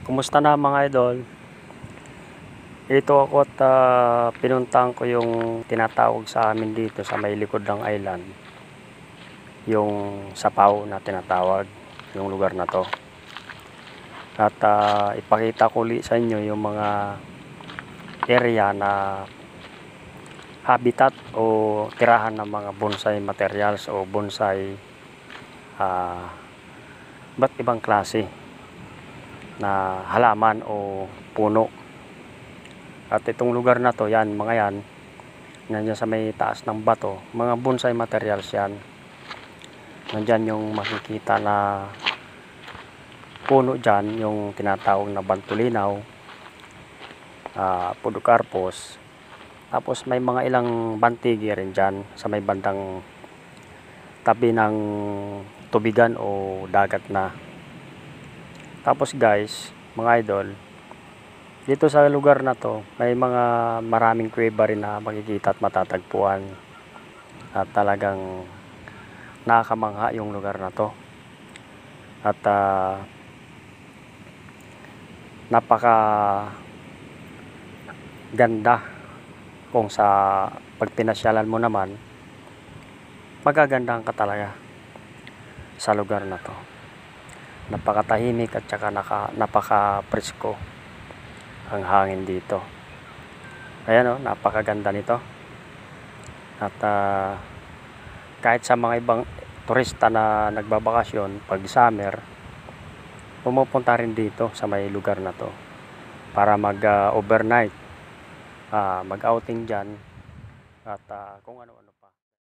Kumusta na mga idol? Ito ako at pinuntahan ko yung tinatawag sa amin dito sa may likod ng island. Yung Sapaw na tinatawag, yung lugar na to. At ipakita ko ulit sa inyo yung mga area na habitat o tirahan ng mga bonsai materials o bonsai ba't ibang klase na halaman o puno. At itong lugar na to, yan, mga yan sa may taas ng bato, mga bonsai materials yan. Nandyan yung makikita na puno dyan, yung tinatawag na bantulinaw, podocarpus. Tapos may mga ilang bantigi rin dyan sa may bandang tabi ng tubigan o dagat na. Tapos guys, mga idol, dito sa lugar na to, may mga maraming kuweba rin na makikita at matatagpuan. At talagang nakakamangha yung lugar na to. At napaka ganda kung sa pagpinasyalan mo naman, magagandahan ka talaga sa lugar na to. Napakatahimik at saka napaka-presko ang hangin dito. Ayan o, napakaganda nito. At kahit sa mga ibang turista na nagbabakasyon pag summer, pumupunta rin dito sa may lugar na to para mag overnight, mag outing dyan at kung ano-ano.